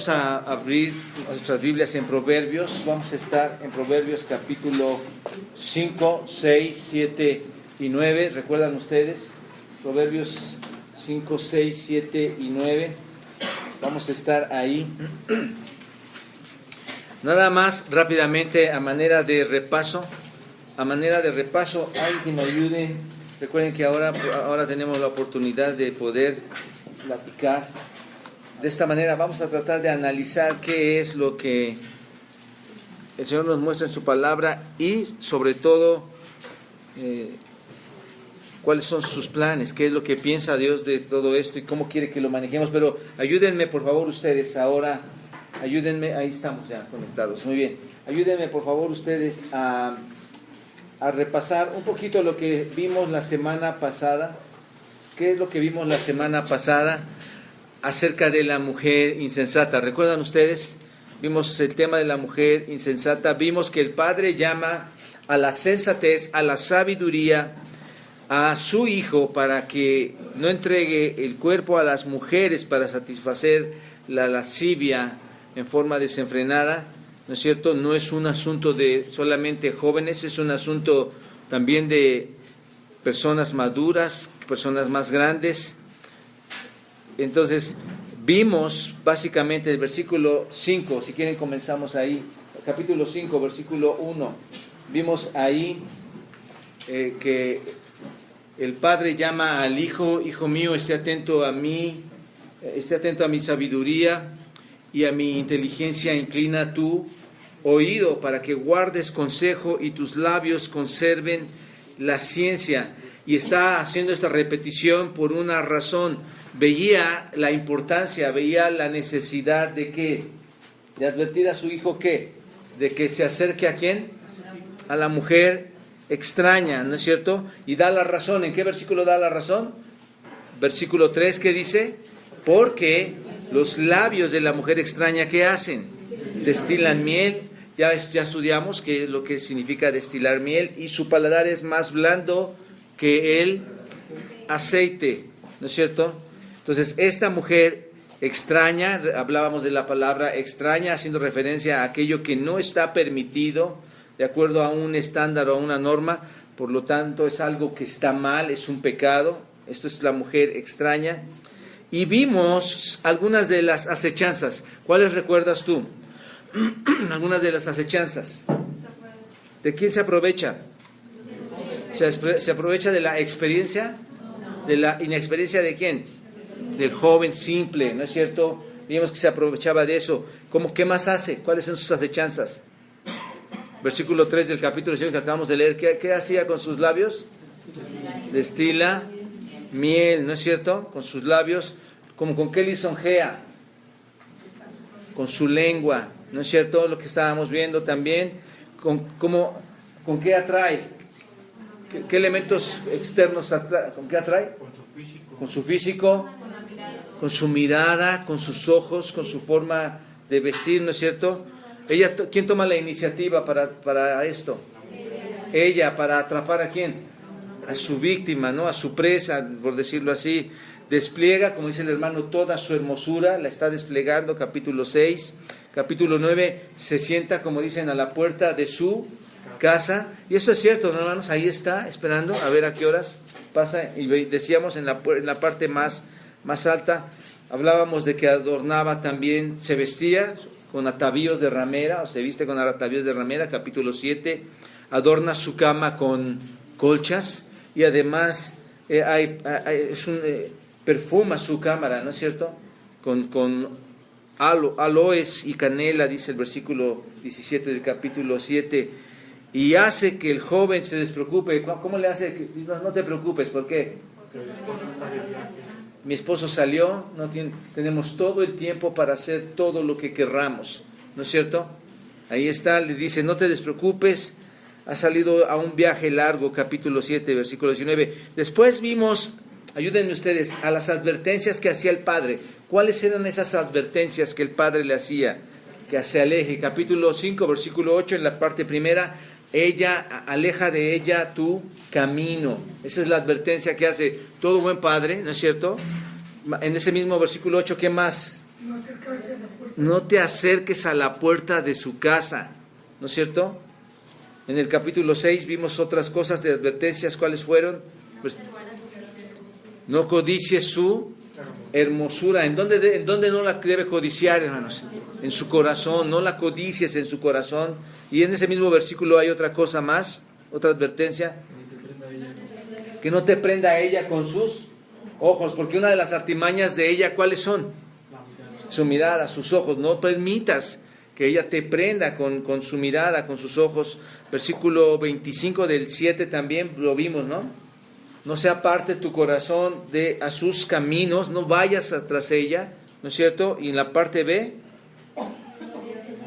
Vamos a abrir nuestras Biblias en Proverbios. Vamos a estar en Proverbios capítulo 5, 6, 7 y 9. ¿Recuerdan ustedes? Proverbios 5, 6, 7 y 9. Vamos a estar ahí. Nada más rápidamente a manera de repaso. Alguien que me ayude. Recuerden que ahora tenemos la oportunidad de poder platicar. De esta manera vamos a tratar de analizar qué es lo que el Señor nos muestra en su palabra y sobre todo cuáles son sus planes, qué es lo que piensa Dios de todo esto y cómo quiere que lo manejemos. Pero ayúdenme por favor ustedes ahora, ahí estamos ya conectados, muy bien. Ayúdenme por favor ustedes a repasar un poquito lo que vimos la semana pasada. ¿Qué es lo que vimos la semana pasada acerca de la mujer insensata? ¿Recuerdan ustedes? Vimos el tema de la mujer insensata. Vimos que el Padre llama a la sensatez, a la sabiduría, a su Hijo para que no entregue el cuerpo a las mujeres para satisfacer la lascivia en forma desenfrenada. ¿No es cierto? No es un asunto de solamente jóvenes, es un asunto también de personas maduras, personas más grandes. Entonces, vimos básicamente el versículo 5, si quieren comenzamos ahí, capítulo 5, versículo 1. Vimos ahí que el Padre llama al Hijo: Hijo mío, esté atento a mí, esté atento a mi sabiduría y a mi inteligencia, inclina tu oído para que guardes consejo y tus labios conserven la ciencia. Y está haciendo esta repetición por una razón. Veía la importancia, veía la necesidad de ¿qué? De advertir a su hijo ¿qué? De que se acerque ¿a quién? A la mujer extraña, ¿no es cierto? Y da la razón. ¿En qué versículo da la razón? Versículo 3, ¿qué dice? Porque los labios de la mujer extraña, ¿qué hacen? Destilan miel. Ya estudiamos qué es lo que significa destilar miel. Y su paladar es más blando que el aceite, ¿no es cierto? Entonces, esta mujer extraña, hablábamos de la palabra extraña, haciendo referencia a aquello que no está permitido de acuerdo a un estándar o a una norma, por lo tanto es algo que está mal, es un pecado. Esto es la mujer extraña. Y vimos algunas de las acechanzas. ¿Cuáles recuerdas tú? Algunas de las acechanzas. ¿De quién se aprovecha? ¿Se aprovecha de la experiencia? ¿De la inexperiencia de quién? Del joven simple, ¿no es cierto? Vimos que se aprovechaba de eso. ¿Qué más hace? ¿Cuáles son sus acechanzas? Versículo 3 del capítulo 5 que acabamos de leer. ¿Qué hacía con sus labios? Destila miel, ¿no es cierto? Con sus labios. ¿Con qué lisonjea? Con su lengua, ¿no es cierto? Lo que estábamos viendo también. ¿Con qué atrae? ¿Qué elementos externos atrae? ¿Con qué atrae? Con su físico, con su mirada, con sus ojos, con su forma de vestir, ¿no es cierto? ¿Quién toma la iniciativa para esto? Ella, para atrapar ¿a quién? A su víctima, ¿no? A su presa, por decirlo así. Despliega, como dice el hermano, toda su hermosura, la está desplegando, capítulo 6. Capítulo 9, se sienta, como dicen, a la puerta de su casa. Y esto es cierto, ¿no, hermanos? Ahí está, esperando a ver a qué horas pasa. Y decíamos en la parte más alta, hablábamos de que adornaba también, se vestía con atavíos de ramera, o se viste con atavíos de ramera, capítulo 7. Adorna su cama con colchas y además perfuma su cámara, ¿no es cierto? Con aloes y canela, dice el versículo 17 del capítulo 7, y hace que el joven se despreocupe. ¿Cómo le hace? No te preocupes, ¿por qué? Mi esposo salió, tenemos todo el tiempo para hacer todo lo que querramos, ¿no es cierto? Ahí está, le dice, no te despreocupes, ha salido a un viaje largo, capítulo 7, versículo 19. Después vimos, ayúdenme ustedes, a las advertencias que hacía el Padre. ¿Cuáles eran esas advertencias que el Padre le hacía? Que se aleje. Capítulo 5, versículo 8, en la parte primera, aleja de ella tu camino. Esa es la advertencia que hace todo buen padre, ¿no es cierto? En ese mismo versículo 8, ¿qué más? No No te acerques a la puerta de su casa, ¿no es cierto? En el capítulo 6 vimos otras cosas de advertencias. ¿Cuáles fueron? Pues, no codicies su hermosura. ¿En dónde no la debe codiciar, hermanos? En su corazón. No la codicies en su corazón. Y en ese mismo versículo hay otra cosa más, otra advertencia. Que no te prenda a ella con sus ojos, porque una de las artimañas de ella, ¿cuáles son? Su mirada, sus ojos. No permitas que ella te prenda con su mirada, con sus ojos. Versículo 25 del 7 también lo vimos, ¿no? No se aparte tu corazón a sus caminos, no vayas tras ella, ¿no es cierto? Y en la parte B,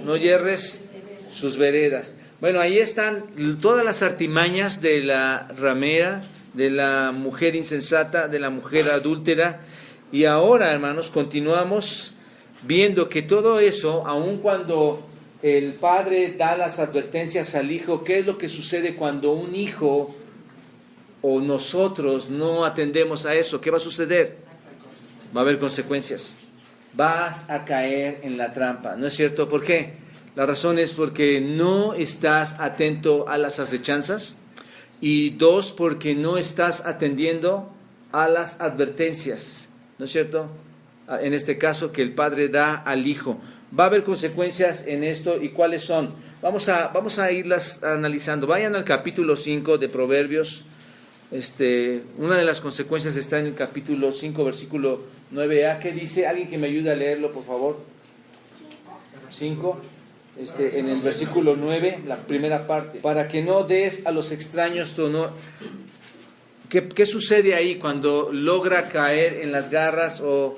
no yerres sus veredas. Bueno, ahí están todas las artimañas de la ramera, de la mujer insensata, de la mujer adúltera. Y ahora, hermanos, continuamos viendo que todo eso, aun cuando el padre da las advertencias al hijo, ¿qué es lo que sucede cuando un hijo o nosotros no atendemos a eso? ¿Qué va a suceder? Va a haber consecuencias. Vas a caer en la trampa, ¿no es cierto? ¿Por qué? La razón es porque no estás atento a las acechanzas, y dos, porque no estás atendiendo a las advertencias, ¿no es cierto? En este caso que el padre da al hijo. Va a haber consecuencias en esto, ¿y cuáles son? Vamos a irlas analizando. Vayan al capítulo 5 de Proverbios. Una de las consecuencias está en el capítulo 5, versículo 9a. ¿Qué dice? Alguien que me ayude a leerlo, por favor. 5, en el versículo 9, la primera parte. Para que no des a los extraños tu honor. ¿Qué sucede ahí cuando logra caer en las garras o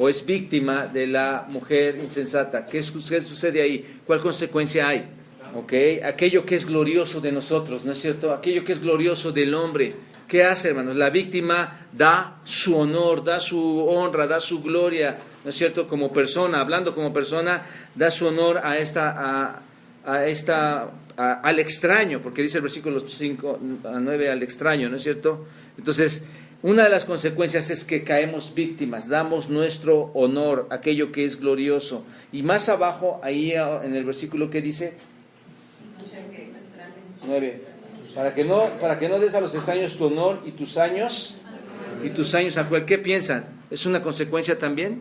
es víctima de la mujer insensata? ¿Qué sucede ahí? ¿Cuál consecuencia hay? ¿Okay? Aquello que es glorioso de nosotros, ¿no es cierto? Aquello que es glorioso del hombre. ¿Qué hace, hermanos? La víctima da su honor, da su honra, da su gloria, ¿no es cierto? Como persona, hablando como persona, da su honor al extraño, porque dice el versículo 5 a 9 al extraño, ¿no es cierto? Entonces, una de las consecuencias es que caemos víctimas, damos nuestro honor, aquello que es glorioso. Y más abajo, ahí en el versículo que dice 9, para que no des a los extraños tu honor y tus años a cual. ¿Qué piensan? ¿Es una consecuencia también?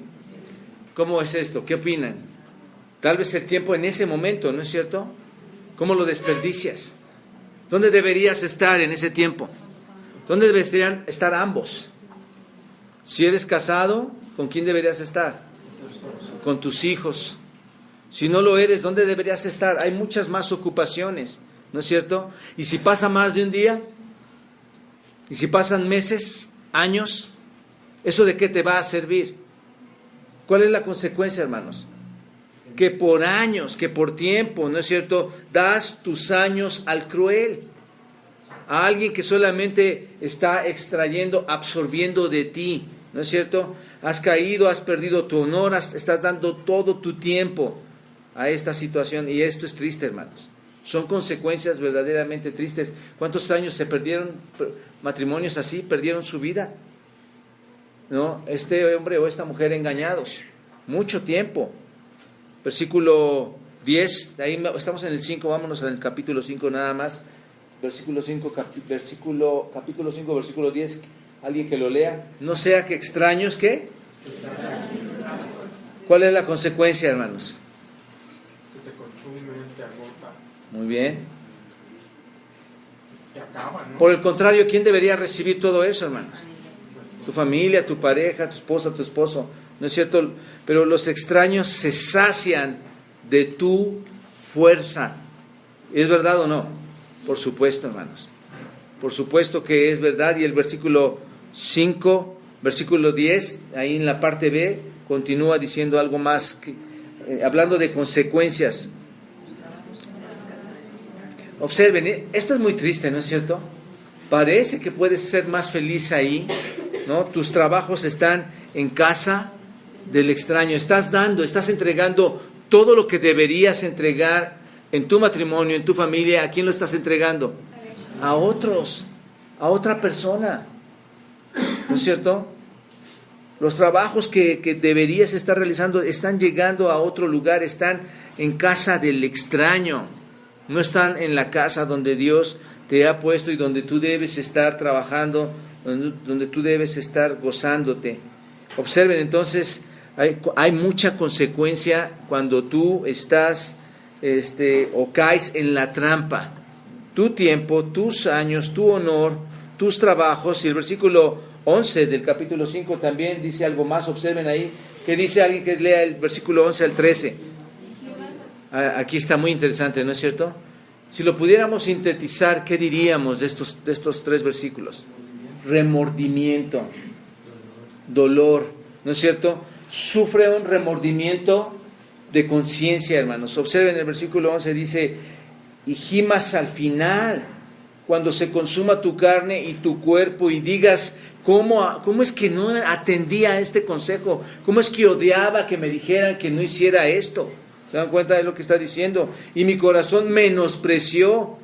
¿Cómo es esto? ¿Qué opinan? Tal vez el tiempo en ese momento, ¿no es cierto? ¿Cómo lo desperdicias? ¿Dónde deberías estar en ese tiempo? ¿Dónde deberían estar ambos? Si eres casado, ¿con quién deberías estar? Con tus hijos. Si no lo eres, ¿dónde deberías estar? Hay muchas más ocupaciones, ¿no es cierto? Y si pasa más de un día, y si pasan meses, años, ¿eso de qué te va a servir? ¿Cuál es la consecuencia, hermanos? Que por años, que por tiempo, ¿no es cierto?, das tus años al cruel, a alguien que solamente está extrayendo, absorbiendo de ti, ¿no es cierto? Has caído, has perdido tu honor, estás dando todo tu tiempo a esta situación, y esto es triste, hermanos. Son consecuencias verdaderamente tristes. ¿Cuántos años se perdieron matrimonios así? Perdieron su vida, ¿no? Este hombre o esta mujer engañados, mucho tiempo. Versículo 10, ahí estamos en el 5, vámonos al capítulo 5 nada más. Versículo 5, capítulo 5, versículo 10, alguien que lo lea. No sea que extraños, ¿qué? ¿Cuál es la consecuencia, hermanos? Que te consumen, te agota. Muy bien. Te acaba, ¿no? Por el contrario, ¿quién debería recibir todo eso, hermanos? Tu familia, tu pareja, tu esposa, tu esposo, ¿no es cierto? Pero los extraños se sacian de tu fuerza. ¿Es verdad o no? Por supuesto, hermanos. Por supuesto que es verdad. Y el versículo 5, versículo 10, ahí en la parte B, continúa diciendo algo más, hablando de consecuencias. Observen, esto es muy triste, ¿no es cierto? Parece que puedes ser más feliz ahí, ¿no? Tus trabajos están en casa del extraño. Estás entregando todo lo que deberías entregar en tu matrimonio, en tu familia. ¿A quién lo estás entregando? A otros, a otra persona, ¿no es cierto? Los trabajos que deberías estar realizando están llegando a otro lugar, están en casa del extraño, no están en la casa donde Dios te ha puesto y donde tú debes estar trabajando, donde tú debes estar gozándote. Observen entonces, hay mucha consecuencia cuando tú estás o caes en la trampa. Tu tiempo, tus años, tu honor, tus trabajos. Y el versículo 11 del capítulo 5 también dice algo más. Observen ahí, que dice alguien que lea el versículo 11 al 13. Aquí está muy interesante, ¿no es cierto? Si lo pudiéramos sintetizar, ¿qué diríamos de estos 3 versículos? Remordimiento, dolor, ¿no es cierto? Sufre un remordimiento de conciencia, hermanos. Observen el versículo 11, dice: y gimas al final, cuando se consuma tu carne y tu cuerpo, y digas: ¿cómo es que no atendía a este consejo? ¿Cómo es que odiaba que me dijeran que no hiciera esto? ¿Se dan cuenta de lo que está diciendo? Y mi corazón menospreció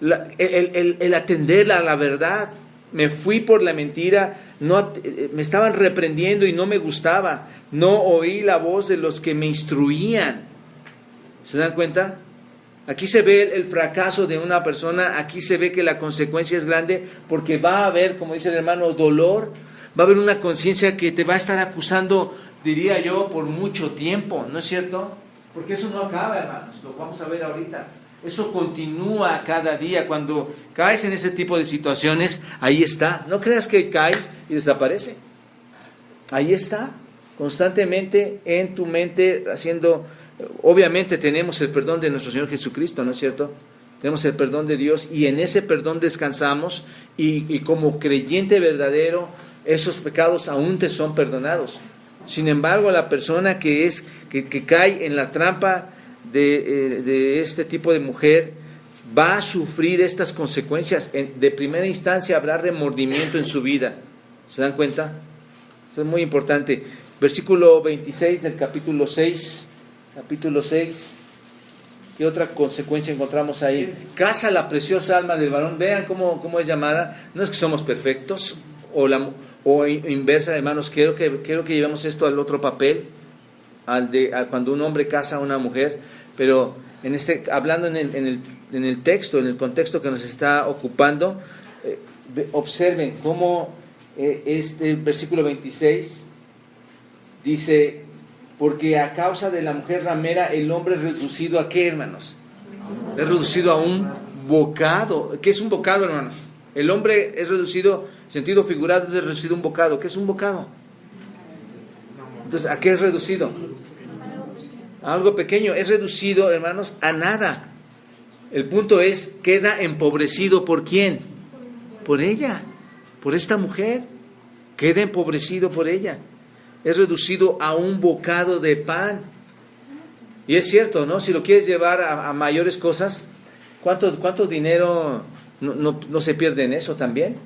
el atender a la verdad. Me fui por la mentira, me estaban reprendiendo y no me gustaba. No oí la voz de los que me instruían. ¿Se dan cuenta? Aquí se ve el fracaso de una persona, aquí se ve que la consecuencia es grande, porque va a haber, como dice el hermano, dolor, va a haber una conciencia que te va a estar acusando, diría yo, por mucho tiempo, ¿no es cierto? Porque eso no acaba, hermanos, lo vamos a ver ahorita. Eso continúa cada día. Cuando caes en ese tipo de situaciones, ahí está. No creas que caes y desaparece. Ahí está, constantemente en tu mente haciendo... Obviamente tenemos el perdón de nuestro Señor Jesucristo, ¿no es cierto? Tenemos el perdón de Dios y en ese perdón descansamos y como creyente verdadero, esos pecados aún te son perdonados. Sin embargo, la persona que cae en la trampa de este tipo de mujer va a sufrir estas consecuencias. De primera instancia habrá remordimiento en su vida. ¿Se dan cuenta? Eso es muy importante. Versículo 26 del capítulo 6. Capítulo 6. ¿Qué otra consecuencia encontramos ahí? Casa la preciosa alma del varón. Vean cómo es llamada. No es que somos perfectos o inversa, hermanos. Quiero que llevemos esto al otro papel, a cuando un hombre casa a una mujer. Pero hablando en el texto, en el contexto que nos está ocupando, observen cómo este versículo 26 dice: porque a causa de la mujer ramera el hombre es reducido ¿a qué, hermanos? Es reducido a un bocado. ¿Qué es un bocado, hermanos? El hombre es reducido, en sentido figurado, es reducido a un bocado. ¿Qué es un bocado? Entonces, ¿a qué es reducido? A algo pequeño. Es reducido, hermanos, a nada. El punto es, queda empobrecido. ¿Por quién? Por ella, por esta mujer. Queda empobrecido por ella. Es reducido a un bocado de pan. Y es cierto, ¿no? Si lo quieres llevar a mayores cosas, ¿cuánto dinero no se pierde en eso también?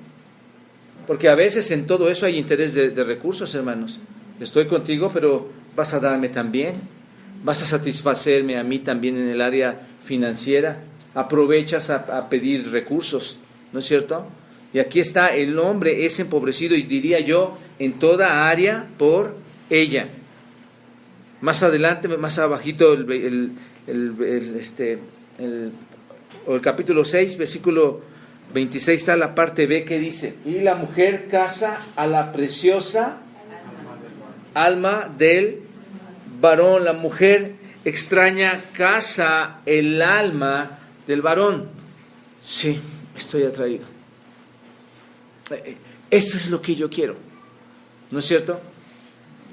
Porque a veces en todo eso hay interés de recursos, hermanos. Estoy contigo, pero vas a darme también. Vas a satisfacerme a mí también en el área financiera. Aprovechas a pedir recursos, ¿no es cierto? Y aquí está, el hombre es empobrecido, y diría yo, en toda área por ella. Más adelante, más abajito, el capítulo 6, versículo 26, está la parte B que dice: y la mujer casa a la preciosa alma del varón. La mujer extraña casa el alma del varón. Sí, estoy atraído. Esto es lo que yo quiero, ¿no es cierto?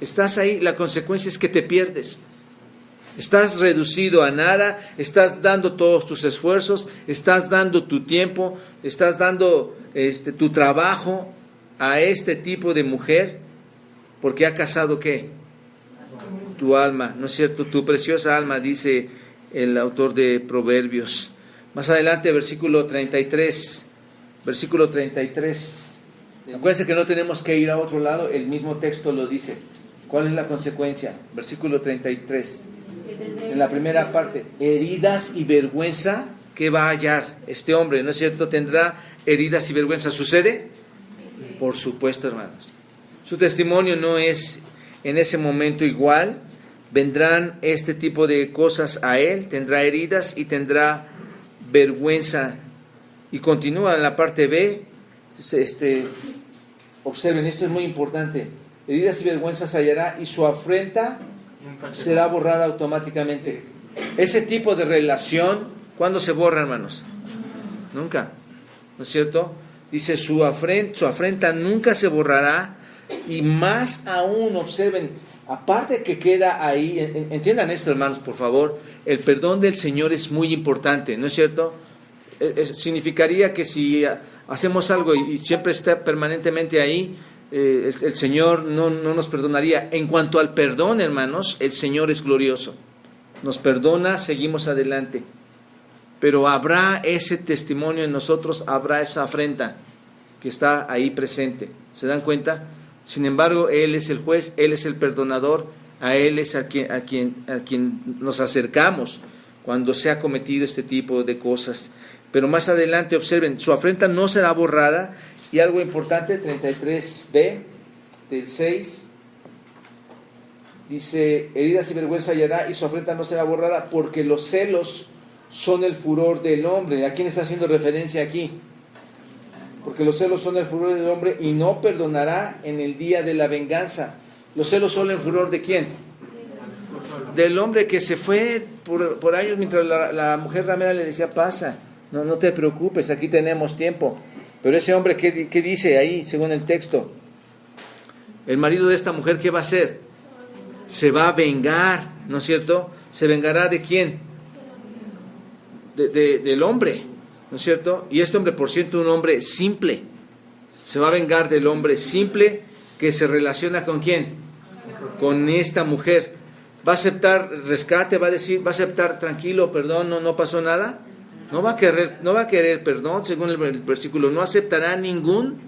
Estás ahí, la consecuencia es que te pierdes. Estás reducido a nada, estás dando todos tus esfuerzos, estás dando tu tiempo, estás dando tu trabajo a este tipo de mujer, porque ha casado ¿qué? Tu alma, ¿no es cierto? Tu preciosa alma, dice el autor de Proverbios. Más adelante, versículo 33. Versículo 33. Acuérdense que no tenemos que ir a otro lado, el mismo texto lo dice. ¿Cuál es la consecuencia? Versículo 33. En la primera parte, heridas y vergüenza, ¿qué va a hallar este hombre? ¿No es cierto? Tendrá heridas y vergüenza. ¿Sucede? Por supuesto, hermanos. Su testimonio no es en ese momento igual. Vendrán este tipo de cosas a él, tendrá heridas y tendrá vergüenza. Y continúa en la parte B. Observen, esto es muy importante. Heridas y vergüenzas hallará y su afrenta será borrada automáticamente. Ese tipo de relación, ¿cuándo se borra, hermanos? Nunca, ¿no es cierto? Dice, su afrenta nunca se borrará, y más aún, observen, aparte que queda ahí, entiendan esto, hermanos, por favor, el perdón del Señor es muy importante, ¿no es cierto? Significaría que si hacemos algo y siempre está permanentemente ahí, el Señor no nos perdonaría. En cuanto al perdón, hermanos, el Señor es glorioso. Nos perdona, seguimos adelante. Pero habrá ese testimonio en nosotros, habrá esa afrenta que está ahí presente. ¿Se dan cuenta? Sin embargo, Él es el juez, Él es el perdonador, a Él es a quien nos acercamos cuando se ha cometido este tipo de cosas. Pero más adelante, observen, su afrenta no será borrada. Y algo importante, 33b del 6, dice, heridas y vergüenza hallará y su afrenta no será borrada, porque los celos son el furor del hombre. ¿A quién está haciendo referencia aquí? Porque los celos son el furor del hombre y no perdonará en el día de la venganza. ¿Los celos son el furor de quién? Del hombre que se fue por años mientras la mujer ramera le decía, pasa, no te preocupes, aquí tenemos tiempo. Pero ese hombre, ¿qué dice ahí, según el texto? El marido de esta mujer, ¿qué va a hacer? Se va a vengar, ¿no es cierto? ¿Se vengará de quién? Del hombre, ¿no es cierto? Y este hombre, por cierto, un hombre simple. Se va a vengar del hombre simple que se relaciona ¿con quién? Con esta mujer. ¿Va a aceptar rescate? ¿Va a aceptar tranquilo, perdón, no pasó nada? No va a querer perdón, según el versículo. No aceptará ningún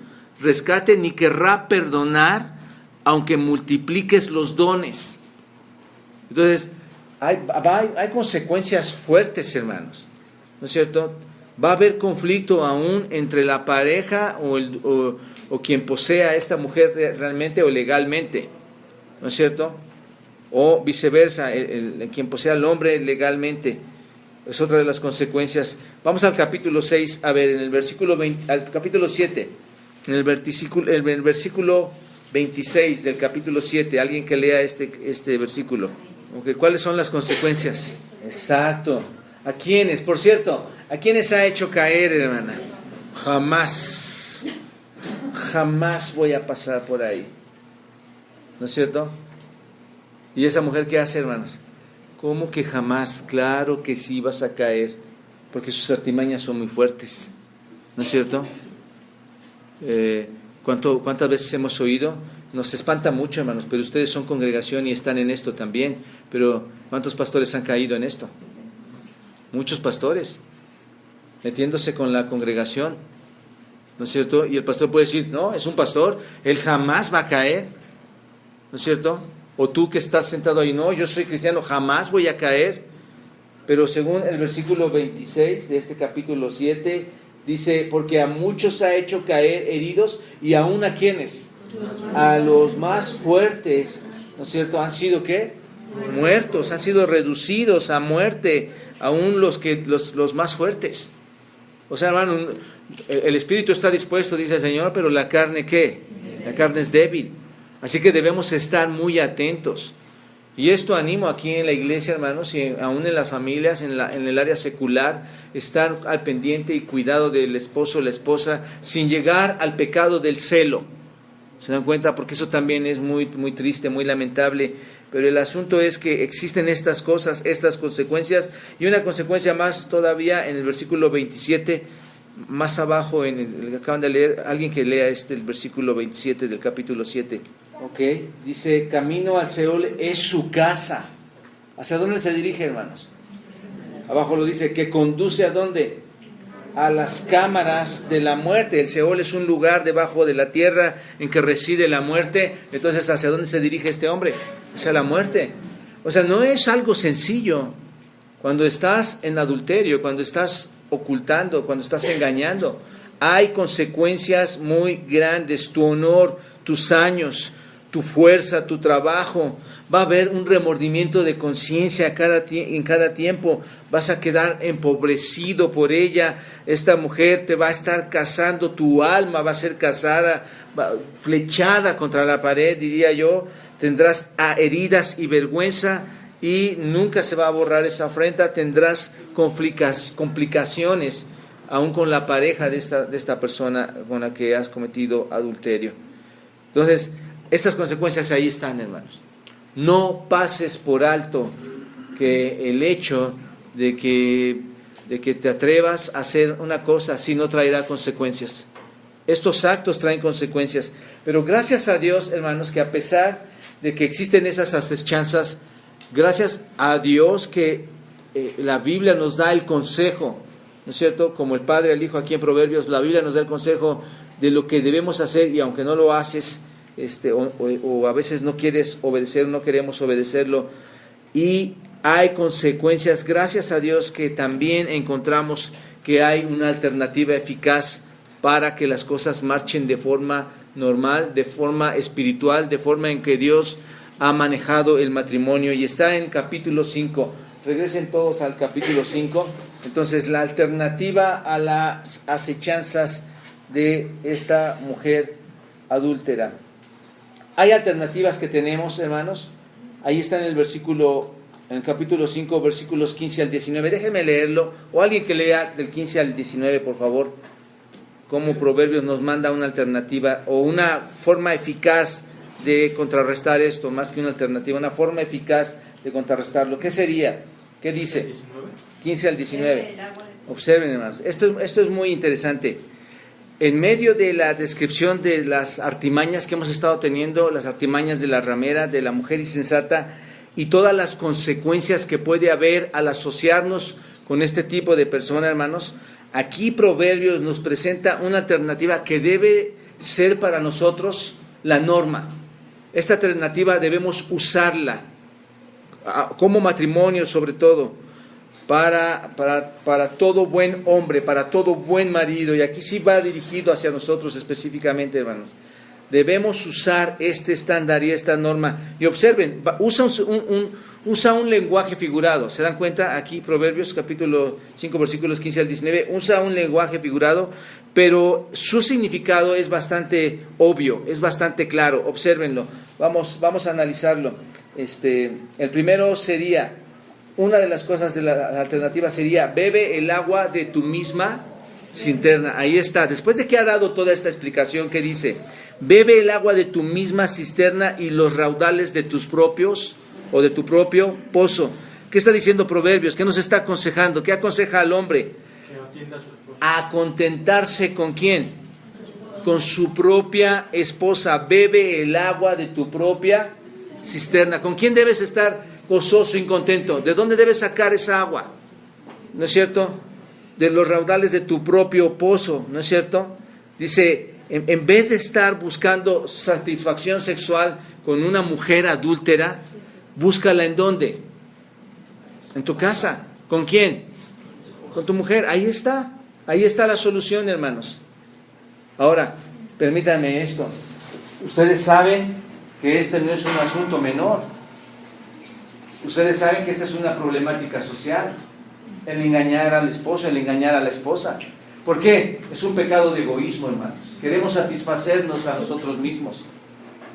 rescate ni querrá perdonar, aunque multipliques los dones. Entonces, hay consecuencias fuertes, hermanos, ¿no es cierto? Va a haber conflicto aún entre la pareja o quien posea a esta mujer realmente o legalmente, ¿no es cierto? O viceversa, quien posea al hombre legalmente. Es otra de las consecuencias. Vamos al capítulo 6, a ver, en el versículo 20, al capítulo 7, en el versículo 26 del capítulo 7, alguien que lea este versículo. Okay, ¿cuáles son las consecuencias? Exacto. ¿A quiénes? Por cierto, ¿a quiénes ha hecho caer, hermana? Jamás voy a pasar por ahí. ¿No es cierto? ¿Y esa mujer qué hace, hermanos? ¿Cómo que jamás? Claro que sí vas a caer, porque sus artimañas son muy fuertes, ¿no es cierto? ¿Cuántas veces hemos oído? Nos espanta mucho, hermanos, pero ustedes son congregación y están en esto también. Pero ¿cuántos pastores han caído en esto? Muchos pastores, metiéndose con la congregación, ¿no es cierto? Y el pastor puede decir, no, es un pastor, él jamás va a caer, ¿no es cierto? O tú que estás sentado ahí, no, yo soy cristiano, jamás voy a caer. Pero según el versículo 26 de este capítulo 7, dice, porque a muchos ha hecho caer heridos, y aún a quienes, a los más fuertes, ¿no es cierto? Han sido ¿qué? Muertos, han sido reducidos a muerte, aún los más fuertes. O sea, hermano, el espíritu está dispuesto, dice el Señor, pero la carne ¿qué? La carne es débil. Así que debemos estar muy atentos. Y esto animo aquí en la iglesia, hermanos, y aún en las familias, en el área secular, estar al pendiente y cuidado del esposo o la esposa, sin llegar al pecado del celo. ¿Se dan cuenta? Porque eso también es muy, muy triste, muy lamentable. Pero el asunto es que existen estas cosas, estas consecuencias, y una consecuencia más todavía en el versículo 27, más abajo en el que acaban de leer, alguien que lea el versículo 27 del capítulo 7. Ok, dice, camino al Seol es su casa. ¿Hacia dónde se dirige, hermanos? Abajo lo dice, que conduce ¿a dónde? A las cámaras de la muerte. El Seol es un lugar debajo de la tierra en que reside la muerte. Entonces, ¿hacia dónde se dirige este hombre? Hacia la muerte. O sea, no es algo sencillo. Cuando estás en adulterio, cuando estás ocultando, cuando estás engañando, hay consecuencias muy grandes. Tu honor, tus años, tu fuerza, tu trabajo. Va a haber un remordimiento de conciencia en cada tiempo. Vas a quedar empobrecido por ella. Esta mujer te va a estar cazando, tu alma va a ser cazada, flechada contra la pared, diría yo. Tendrás heridas y vergüenza y nunca se va a borrar esa afrenta. Tendrás complicaciones aún con la pareja de esta persona con la que has cometido adulterio. Entonces, estas consecuencias ahí están, hermanos. No pases por alto que el hecho de que te atrevas a hacer una cosa así no traerá consecuencias. Estos actos traen consecuencias. Pero gracias a Dios, hermanos, que a pesar de que existen esas asechanzas, gracias a Dios que la Biblia nos da el consejo, ¿no es cierto? Como el Padre al Hijo aquí en Proverbios, la Biblia nos da el consejo de lo que debemos hacer, y aunque no lo haces, o a veces no quieres obedecer, no queremos obedecerlo, y hay consecuencias. Gracias a Dios que también encontramos que hay una alternativa eficaz para que las cosas marchen de forma normal, de forma espiritual, de forma en que Dios ha manejado el matrimonio, y está en capítulo 5. Regresen todos al capítulo 5. Entonces, la alternativa a las acechanzas de esta mujer adúltera. Hay alternativas que tenemos, hermanos. Ahí está en el capítulo 5, versículos 15 al 19. Déjenme leerlo, o alguien que lea del 15 al 19, por favor. Cómo Proverbios nos manda una alternativa o una forma eficaz de contrarrestar esto, más que una alternativa, una forma eficaz de contrarrestarlo. ¿Qué sería? ¿Qué dice? 15 al 19. Observen, hermanos. Esto es muy interesante. En medio de la descripción de las artimañas que hemos estado teniendo, las artimañas de la ramera, de la mujer insensata, y todas las consecuencias que puede haber al asociarnos con este tipo de persona, hermanos, aquí Proverbios nos presenta una alternativa que debe ser para nosotros la norma. Esta alternativa debemos usarla como matrimonio, sobre todo, para todo buen hombre, para todo buen marido, y aquí sí va dirigido hacia nosotros específicamente, hermanos. Debemos usar este estándar y esta norma. Y observen, usa un lenguaje figurado. ¿Se dan cuenta? Aquí Proverbios capítulo 5 versículos 15 al 19 usa un lenguaje figurado, pero su significado es bastante obvio, es bastante claro. Obsérvenlo. Vamos a analizarlo. El primero sería, una de las cosas de la alternativa sería: bebe el agua de tu misma cisterna. Ahí está. Después de que ha dado toda esta explicación, ¿qué dice? Bebe el agua de tu misma cisterna y los raudales de tus propios o de tu propio pozo. ¿Qué está diciendo Proverbios? ¿Qué nos está aconsejando? ¿Qué aconseja al hombre? A contentarse ¿con quién? Con su propia esposa. Bebe el agua de tu propia cisterna. ¿Con quién debes estar gozoso y contento? ¿De dónde debes sacar esa agua? ¿No es cierto? De los raudales de tu propio pozo, ¿no es cierto? Dice, en vez de estar buscando satisfacción sexual con una mujer adúltera, búscala ¿en dónde? En tu casa. ¿Con quién? Con tu mujer. Ahí está la solución, hermanos. Ahora, permítanme esto. Ustedes saben que este no es un asunto menor. Ustedes saben que esta es una problemática social. El engañar al esposo, el engañar a la esposa. ¿Por qué? Es un pecado de egoísmo, hermanos. Queremos satisfacernos a nosotros mismos.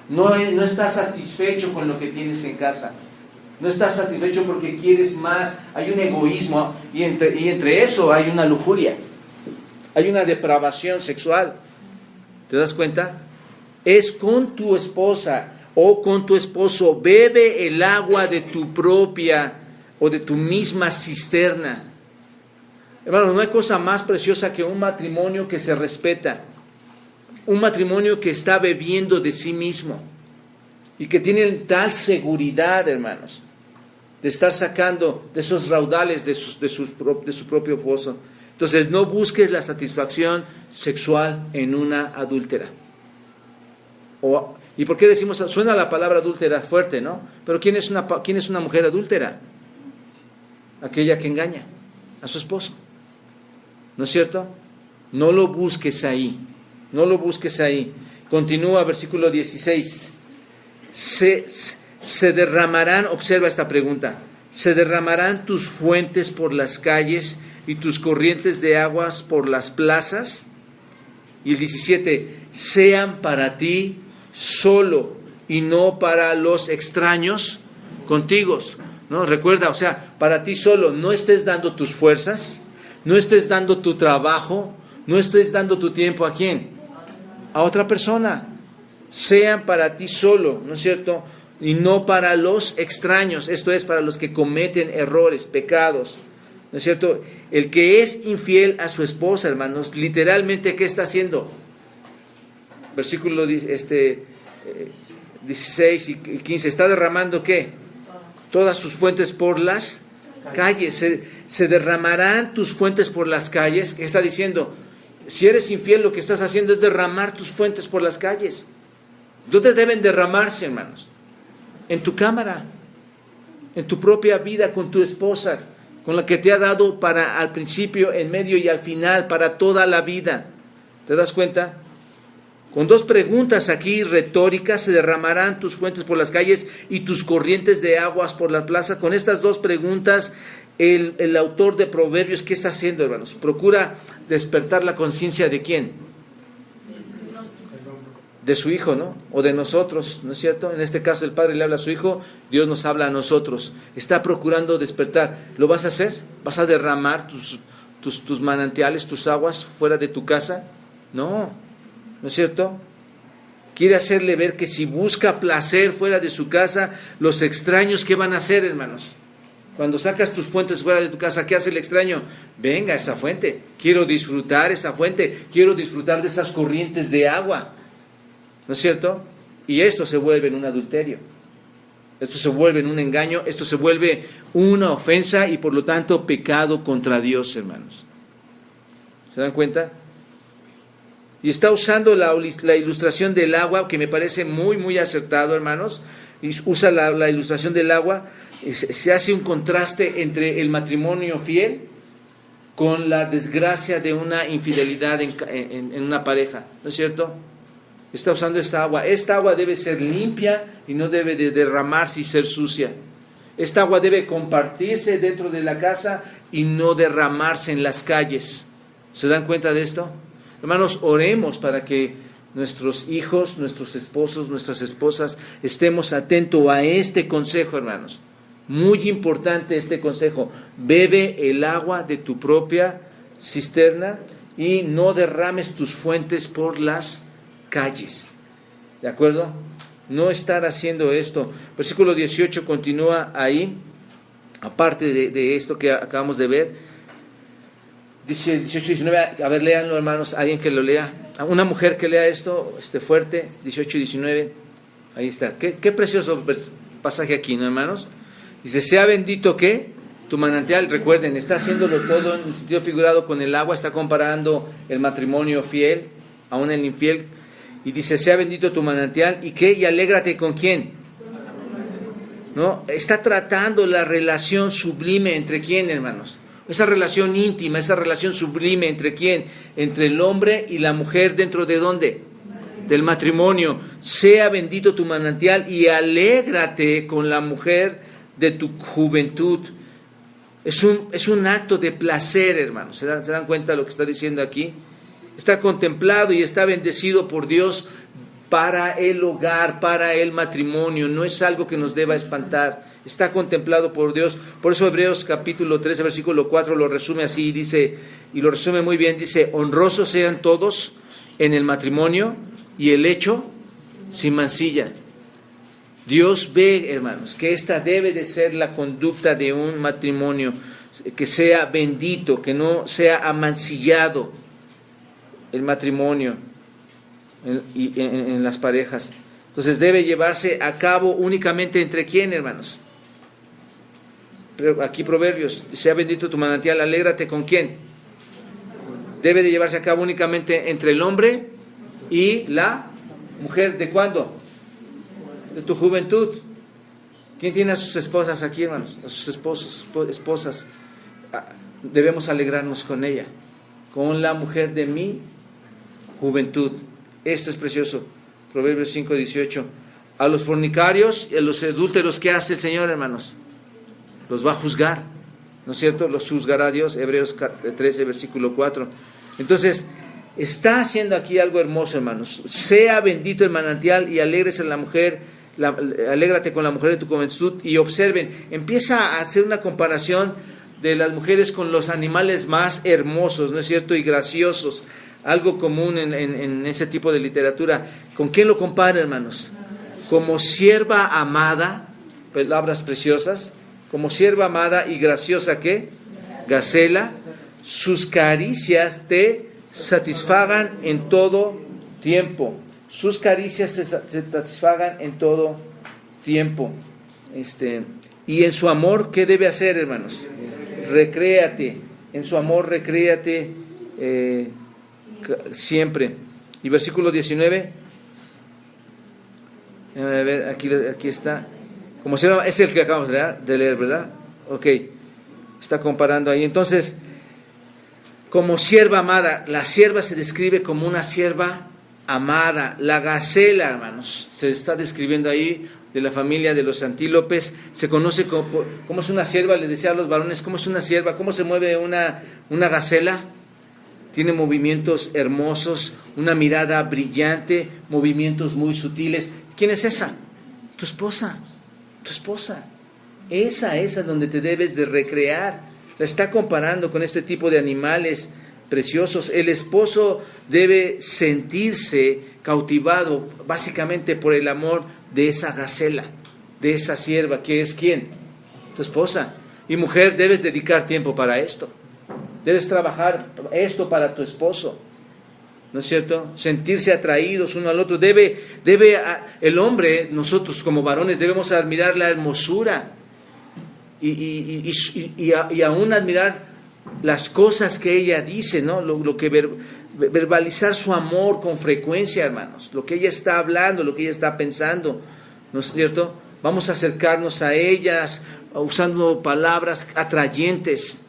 No estás satisfecho con lo que tienes en casa. No estás satisfecho porque quieres más. Hay un egoísmo y entre eso hay una lujuria. Hay una depravación sexual. ¿Te das cuenta? Es con tu esposa o con tu esposo. Bebe el agua de tu propia o de tu misma cisterna. Hermanos, no hay cosa más preciosa que un matrimonio que se respeta, un matrimonio que está bebiendo de sí mismo y que tiene tal seguridad, hermanos, de estar sacando de esos raudales de su propio pozo. Entonces, no busques la satisfacción sexual en una adúltera. ¿Y por qué decimos? Suena la palabra adúltera fuerte, ¿no? Pero ¿quién es una mujer adúltera? Aquella que engaña a su esposo. ¿No es cierto? No lo busques ahí. No lo busques ahí. Continúa, versículo 16. Se derramarán, observa esta pregunta, se derramarán tus fuentes por las calles y tus corrientes de aguas por las plazas. Y el 17, sean para ti solo y no para los extraños contigo. ¿No? Recuerda, o sea, para ti solo, no estés dando tus fuerzas, no estés dando tu trabajo, no estés dando tu tiempo ¿a quién? A otra persona. Sean para ti solo, ¿no es cierto? Y no para los extraños, esto es para los que cometen errores, pecados, ¿no es cierto? El que es infiel a su esposa, hermanos, literalmente, ¿qué está haciendo? Versículo 16 y 15, ¿está derramando qué? Todas sus fuentes por las calles. Se derramarán tus fuentes por las calles. ¿Qué está diciendo? Si eres infiel, lo que estás haciendo es derramar tus fuentes por las calles. ¿Dónde deben derramarse, hermanos? En tu cámara, en tu propia vida con tu esposa, con la que te ha dado para al principio, en medio y al final, para toda la vida. ¿Te das cuenta? Con dos preguntas aquí retóricas, se derramarán tus fuentes por las calles y tus corrientes de aguas por la plaza. Con estas dos preguntas, el autor de Proverbios, ¿qué está haciendo, hermanos? Procura despertar la conciencia ¿de quién? De su hijo, ¿no? O de nosotros, ¿no es cierto? En este caso el Padre le habla a su hijo, Dios nos habla a nosotros. Está procurando despertar. ¿Lo vas a hacer? ¿Vas a derramar tus manantiales, tus aguas fuera de tu casa? No, ¿no es cierto? Quiere hacerle ver que si busca placer fuera de su casa, los extraños, ¿qué van a hacer, hermanos? Cuando sacas tus fuentes fuera de tu casa, ¿qué hace el extraño? Venga, esa fuente, quiero disfrutar esa fuente, quiero disfrutar de esas corrientes de agua. ¿No es cierto? Y esto se vuelve en un adulterio, esto se vuelve en un engaño, esto se vuelve una ofensa y por lo tanto pecado contra Dios, hermanos. ¿Se dan cuenta? Y está usando la ilustración del agua, que me parece muy, muy acertado, hermanos. Y usa la ilustración del agua, se hace un contraste entre el matrimonio fiel con la desgracia de una infidelidad en una pareja, ¿no es cierto? Está usando esta agua debe ser limpia y no debe de derramarse y ser sucia. Esta agua debe compartirse dentro de la casa y no derramarse en las calles. ¿Se dan cuenta de esto? Hermanos, oremos para que nuestros hijos, nuestros esposos, nuestras esposas, estemos atentos a este consejo, hermanos. Muy importante este consejo. Bebe el agua de tu propia cisterna y no derrames tus fuentes por las calles. ¿De acuerdo? No estar haciendo esto. Versículo 18 continúa ahí, aparte de esto que acabamos de ver. Dice 18 y 19, a ver, léanlo, hermanos, alguien que lo lea. Una mujer que lea esto, fuerte, 18 y 19. Ahí está. Qué precioso pasaje aquí, ¿no, hermanos? Dice, sea bendito, ¿qué? Tu manantial. Recuerden, está haciéndolo todo en sentido figurado con el agua, está comparando el matrimonio fiel, aún el infiel. Y dice, sea bendito tu manantial, ¿y qué? Y alégrate, ¿con quién? ¿No? Está tratando la relación sublime entre quién, hermanos. Esa relación íntima, esa relación sublime entre quién, entre el hombre y la mujer, dentro de ¿dónde? Del matrimonio. Sea bendito tu manantial y alégrate con la mujer de tu juventud. Es un acto de placer, hermanos. ¿Se dan cuenta de lo que está diciendo aquí? Está contemplado y está bendecido por Dios para el hogar, para el matrimonio. No es algo que nos deba espantar. Está contemplado por Dios. Por eso Hebreos capítulo 13, versículo 4 lo resume así, dice, y lo resume muy bien, dice, honrosos sean todos en el matrimonio y el hecho sin mancilla. Dios ve, hermanos, que esta debe de ser la conducta de un matrimonio, que sea bendito, que no sea amancillado el matrimonio en las parejas. Entonces debe llevarse a cabo únicamente entre quién, hermanos. Aquí Proverbios, sea bendito tu manantial, alégrate con quién. Debe de llevarse a cabo únicamente entre el hombre y la mujer. ¿De cuándo? De tu juventud. ¿Quién tiene a sus esposas aquí, hermanos? A sus esposas. Debemos alegrarnos con ella, con la mujer de mi juventud. Esto es precioso. Proverbios 5:18. A los fornicarios y a los adúlteros, ¿qué hace el Señor, hermanos? Los va a juzgar, ¿no es cierto? Los juzgará Dios, Hebreos 13, versículo 4. Entonces, está haciendo aquí algo hermoso, hermanos. Sea bendito el manantial y alégrese la mujer, alégrate con la mujer de tu juventud. Y observen, empieza a hacer una comparación de las mujeres con los animales más hermosos, ¿no es cierto? Y graciosos, algo común en ese tipo de literatura. ¿Con quién lo compara, hermanos? Como sierva amada, palabras preciosas, como sierva amada y graciosa, ¿qué? Gacela, sus caricias te satisfagan en todo tiempo. Sus caricias se satisfagan en todo tiempo. Y en su amor, ¿qué debe hacer, hermanos? Recréate. En su amor, recréate siempre. Y versículo 19. A ver, aquí está. Como si es el que acabamos de leer, ¿verdad? Ok. Está comparando ahí. Entonces, como sierva amada, la sierva se describe como una sierva amada. La gacela, hermanos, se está describiendo ahí de la familia de los antílopes. Se conoce como es una sierva, les decía a los varones, ¿cómo es una sierva? ¿Cómo se mueve una gacela? Tiene movimientos hermosos, una mirada brillante, movimientos muy sutiles. ¿Quién es esa? Tu esposa. Tu esposa. Esa es donde te debes de recrear. La está comparando con este tipo de animales preciosos. El esposo debe sentirse cautivado básicamente por el amor de esa gacela, de esa sierva, que es ¿quién? Tu esposa. Y mujer, debes dedicar tiempo para esto. Debes trabajar esto para tu esposo, ¿no es cierto? Sentirse atraídos uno al otro. El hombre, nosotros como varones, debemos admirar la hermosura y aún admirar las cosas que ella dice, ¿no? Lo que verbalizar su amor con frecuencia, hermanos. Lo que ella está hablando, lo que ella está pensando, ¿no es cierto? Vamos a acercarnos a ellas usando palabras atrayentes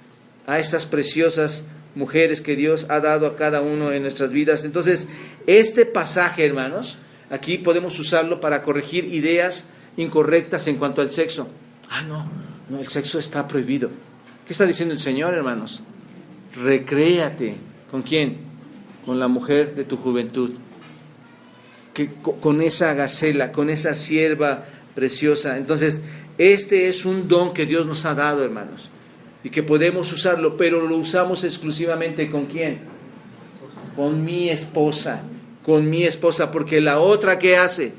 a estas preciosas mujeres que Dios ha dado a cada uno en nuestras vidas. Entonces, este pasaje, hermanos, aquí podemos usarlo para corregir ideas incorrectas en cuanto al sexo. No, el sexo está prohibido. ¿Qué está diciendo el Señor, hermanos? Recréate. ¿Con quién? Con la mujer de tu juventud. Con esa gacela, con esa sierva preciosa. Entonces, este es un don que Dios nos ha dado, hermanos, y que podemos usarlo, pero lo usamos exclusivamente ¿con quién? Con mi esposa, porque la otra, ¿qué hace?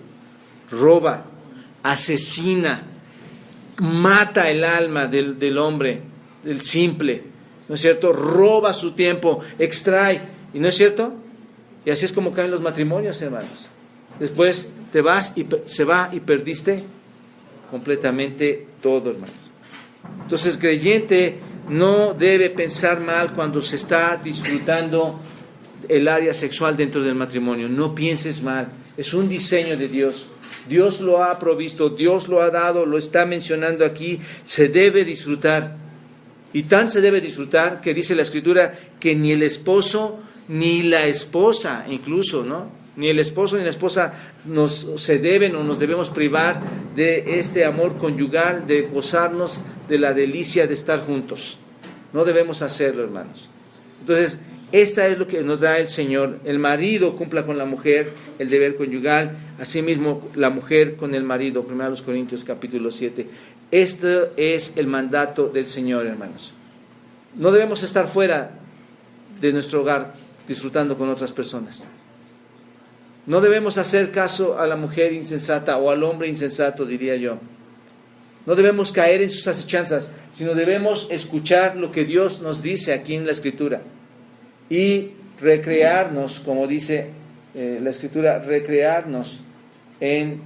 Roba, asesina, mata el alma del hombre, del simple, ¿no es cierto? Roba su tiempo, extrae, ¿y no es cierto? Y así es como caen los matrimonios, hermanos. Después te vas y se va y perdiste completamente todo, hermanos. Entonces, creyente no debe pensar mal cuando se está disfrutando el área sexual dentro del matrimonio. No pienses mal. Es un diseño de Dios. Dios lo ha provisto, Dios lo ha dado, lo está mencionando aquí. Se debe disfrutar. Y tan se debe disfrutar que dice la Escritura que ni el esposo ni la esposa, incluso, ¿no? Ni el esposo ni la esposa se deben o nos debemos privar de este amor conyugal, de gozarnos de la delicia de estar juntos. No debemos hacerlo, hermanos. Entonces, esta es lo que nos da el Señor. El marido cumpla con la mujer el deber conyugal, asimismo la mujer con el marido. 1 Corintios capítulo 7. Este es el mandato del Señor, hermanos. No debemos estar fuera de nuestro hogar disfrutando con otras personas. No debemos hacer caso a la mujer insensata o al hombre insensato, diría yo. No debemos caer en sus acechanzas, sino debemos escuchar lo que Dios nos dice aquí en la Escritura y recrearnos, como dice la Escritura, recrearnos en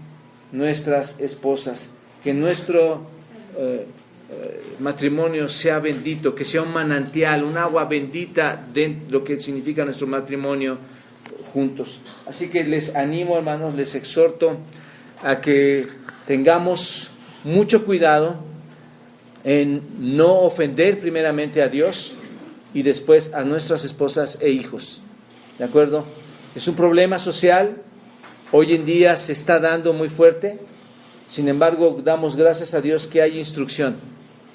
nuestras esposas. Que nuestro matrimonio sea bendito, que sea un manantial, un agua bendita de lo que significa nuestro matrimonio juntos. Así que les animo, hermanos, les exhorto a que tengamos mucho cuidado en no ofender primeramente a Dios y después a nuestras esposas e hijos. ¿De acuerdo? Es un problema social hoy en día se está dando muy fuerte. Sin embargo, damos gracias a Dios que hay instrucción.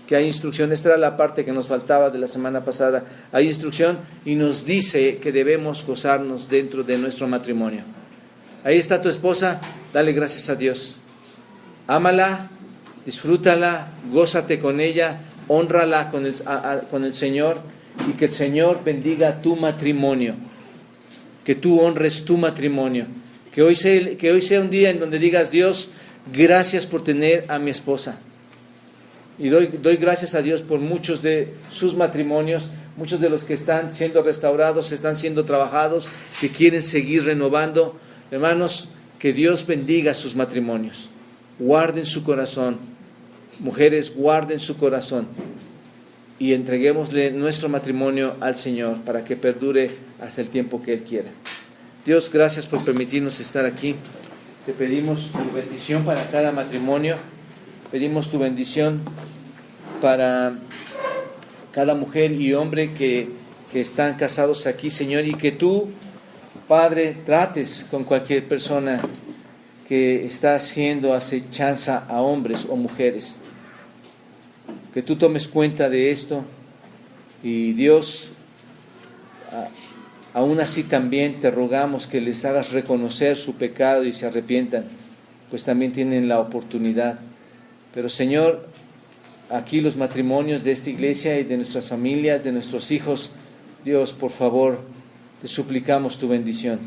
Esta era la parte que nos faltaba de la semana pasada. Hay instrucción y nos dice que debemos gozarnos dentro de nuestro matrimonio. Ahí está tu esposa, dale gracias a Dios. Ámala, disfrútala, gózate con ella, hónrala con el Señor, y que el Señor bendiga tu matrimonio. Que tú honres tu matrimonio. Que hoy sea un día en donde digas: Dios, gracias por tener a mi esposa. Y doy gracias a Dios por muchos de sus matrimonios, muchos de los que están siendo restaurados, están siendo trabajados, que quieren seguir renovando. Hermanos, que Dios bendiga sus matrimonios. Guarden su corazón. Mujeres, guarden su corazón. Y entreguémosle nuestro matrimonio al Señor para que perdure hasta el tiempo que Él quiera. Dios, gracias por permitirnos estar aquí. Te pedimos tu bendición para cada matrimonio. Pedimos tu bendición para cada mujer y hombre que están casados aquí, Señor, y que tú, Padre, trates con cualquier persona que está haciendo acechanza a hombres o mujeres. Que tú tomes cuenta de esto y, Dios, aún así también te rogamos que les hagas reconocer su pecado y se arrepientan, pues también tienen la oportunidad. Pero, Señor, aquí los matrimonios de esta iglesia y de nuestras familias, de nuestros hijos, Dios, por favor, te suplicamos tu bendición.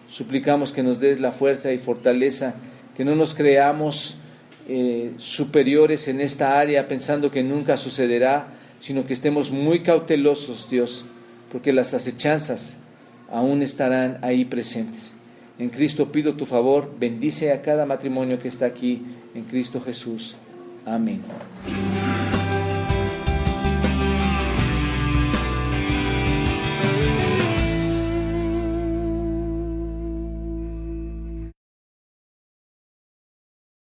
Suplicamos que nos des la fuerza y fortaleza, que no nos creamos superiores en esta área pensando que nunca sucederá, sino que estemos muy cautelosos, Dios, porque las acechanzas aún estarán ahí presentes. En Cristo pido tu favor, bendice a cada matrimonio que está aquí, en Cristo Jesús. Amén.